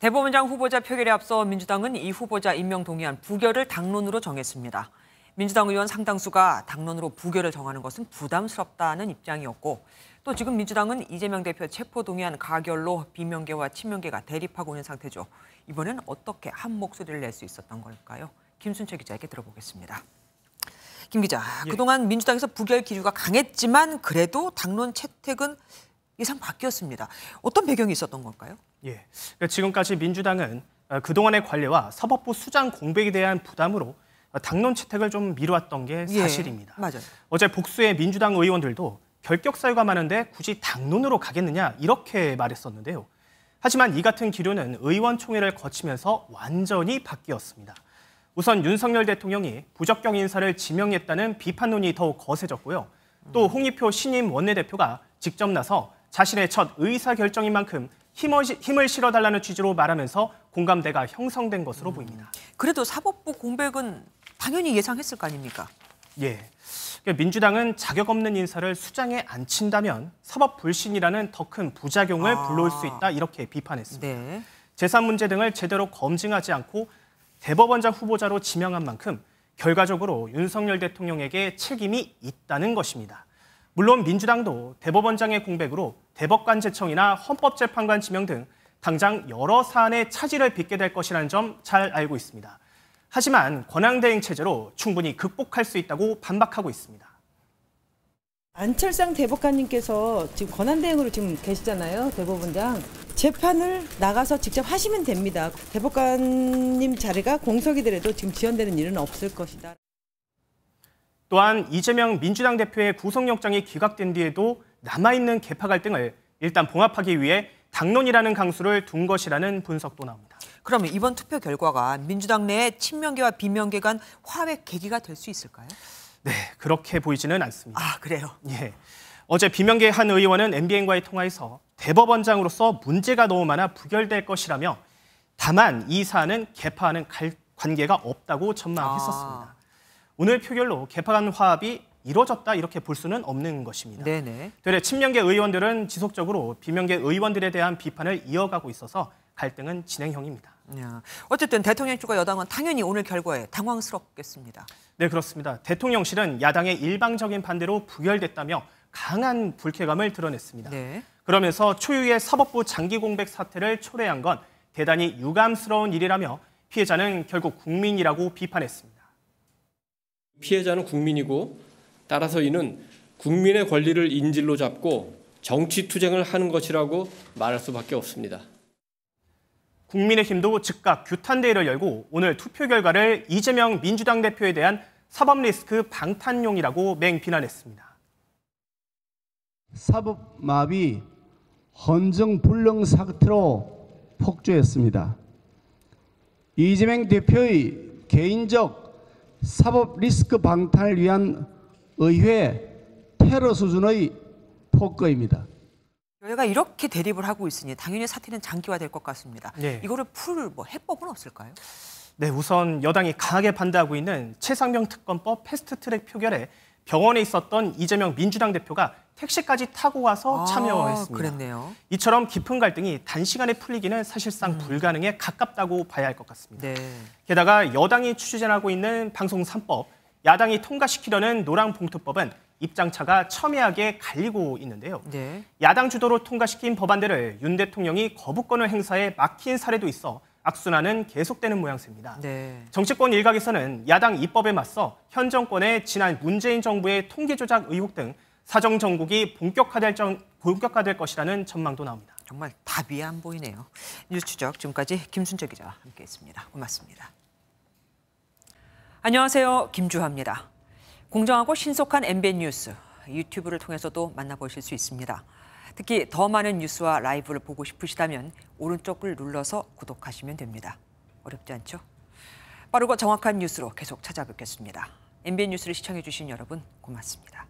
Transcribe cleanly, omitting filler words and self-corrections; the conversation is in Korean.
대법원장 후보자 표결에 앞서 민주당은 이 후보자 임명 동의안 부결을 당론으로 정했습니다. 민주당 의원 상당수가 당론으로 부결을 정하는 것은 부담스럽다는 입장이었고, 또 지금 민주당은 이재명 대표 체포 동의안 가결로 비명계와 친명계가 대립하고 있는 상태죠. 이번엔 어떻게 한 목소리를 낼 수 있었던 걸까요? 김순채 기자에게 들어보겠습니다. 김 기자, 그동안 민주당에서 부결 기류가 강했지만 그래도 당론 채택은 예상 바뀌었습니다. 어떤 배경이 있었던 걸까요? 지금까지 민주당은 그동안의 관례와 사법부 수장 공백에 대한 부담으로 당론 채택을 좀 미뤄왔던 게 사실입니다. 맞아요. 어제 복수의 민주당 의원들도 결격 사유가 많은데 굳이 당론으로 가겠느냐 이렇게 말했었는데요. 하지만 이 같은 기류는 의원총회를 거치면서 완전히 바뀌었습니다. 우선 윤석열 대통령이 부적격 인사를 지명했다는 비판론이 더욱 거세졌고요. 또 홍익표 신임 원내대표가 직접 나서 자신의 첫 의사결정인 만큼 힘을 실어달라는 취지로 말하면서 공감대가 형성된 것으로 보입니다. 그래도 사법부 공백은 당연히 예상했을 거 아닙니까? 민주당은 자격 없는 인사를 수장에 앉힌다면 사법 불신이라는 더 큰 부작용을 불러올 수 있다 이렇게 비판했습니다. 재산 문제 등을 제대로 검증하지 않고 대법원장 후보자로 지명한 만큼 결과적으로 윤석열 대통령에게 책임이 있다는 것입니다. 물론 민주당도 대법원장의 공백으로 대법관제청이나 헌법재판관 지명 등 당장 여러 사안에 차질을 빚게 될 것이라는 점 잘 알고 있습니다. 하지만 권한대행 체제로 충분히 극복할 수 있다고 반박하고 있습니다. 안철상 대법관님께서 지금 권한대행으로 지금 계시잖아요, 대법원장. 재판을 나가서 직접 하시면 됩니다. 대법관님 자리가 공석이더라도 지금 지연되는 일은 없을 것이다. 또한 이재명 민주당 대표의 구속영장이 기각된 뒤에도 남아있는 계파 갈등을 일단 봉합하기 위해 당론이라는 강수를 둔 것이라는 분석도 나옵니다. 그러면 이번 투표 결과가 민주당 내 친명계와 비명계 간 화합의 계기가 될 수 있을까요? 네, 그렇게 보이지는 않습니다. 그래요? 어제 비명계 한 의원은 MBN과의 통화에서 대법원장으로서 문제가 너무 많아 부결될 것이라며 다만 이 사안은 계파와는 관계가 없다고 전망했었습니다. 오늘 표결로 계파 간 화합이 이루어졌다 이렇게 볼 수는 없는 것입니다. 되레 친명계 의원들은 지속적으로 비명계 의원들에 대한 비판을 이어가고 있어서 갈등은 진행형입니다. 어쨌든 대통령 쪽과 여당은 당연히 오늘 결과에 당황스럽겠습니다. 네, 그렇습니다. 대통령실은 야당의 일방적인 반대로 부결됐다며 강한 불쾌감을 드러냈습니다. 그러면서 초유의 사법부 장기 공백 사태를 초래한 건 대단히 유감스러운 일이라며 피해자는 결국 국민이라고 비판했습니다. 피해자는 국민이고 따라서 이는 국민의 권리를 인질로 잡고 정치 투쟁을 하는 것이라고 말할 수밖에 없습니다. 국민의힘도 즉각 규탄대회를 열고 오늘 투표 결과를 이재명 민주당 대표에 대한 사법 리스크 방탄용이라고 맹비난했습니다. 사법마비 헌정불능 사태로 폭주했습니다. 이재명 대표의 개인적 사법 리스크 방탄을 위한 의회 테러 수준의 폭거입니다. 여야가 이렇게 대립을 하고 있으니 당연히 사태는 장기화될 것 같습니다. 이거를 풀 해법은 없을까요? 네, 우선 여당이 강하게 반대하고 있는 최상병 특검법 패스트트랙 표결에 병원에 있었던 이재명 민주당 대표가 택시까지 타고 와서 참여했습니다. 그랬네요. 이처럼 깊은 갈등이 단시간에 풀리기는 사실상 불가능에 가깝다고 봐야 할 것 같습니다. 게다가 여당이 추진하고 있는 방송 3법, 야당이 통과시키려는 노랑봉투법은 입장차가 첨예하게 갈리고 있는데요. 야당 주도로 통과시킨 법안들을 윤 대통령이 거부권을 행사해 막힌 사례도 있어 악순환은 계속되는 모양새입니다. 정치권 일각에서는 야당 입법에 맞서 현 정권의 지난 문재인 정부의 통계 조작 의혹 등 사정 정국이 본격화될 것이라는 전망도 나옵니다. 정말 답이 안 보이네요. 뉴스 추적 지금까지 김순채 기자와 함께했습니다. 고맙습니다. 안녕하세요, 김주하입니다. 공정하고 신속한 MBN 뉴스, 유튜브를 통해서도 만나보실 수 있습니다. 특히 더 많은 뉴스와 라이브를 보고 싶으시다면 오른쪽을 눌러서 구독하시면 됩니다. 어렵지 않죠? 빠르고 정확한 뉴스로 계속 찾아뵙겠습니다. MBN 뉴스를 시청해 주신 여러분 고맙습니다.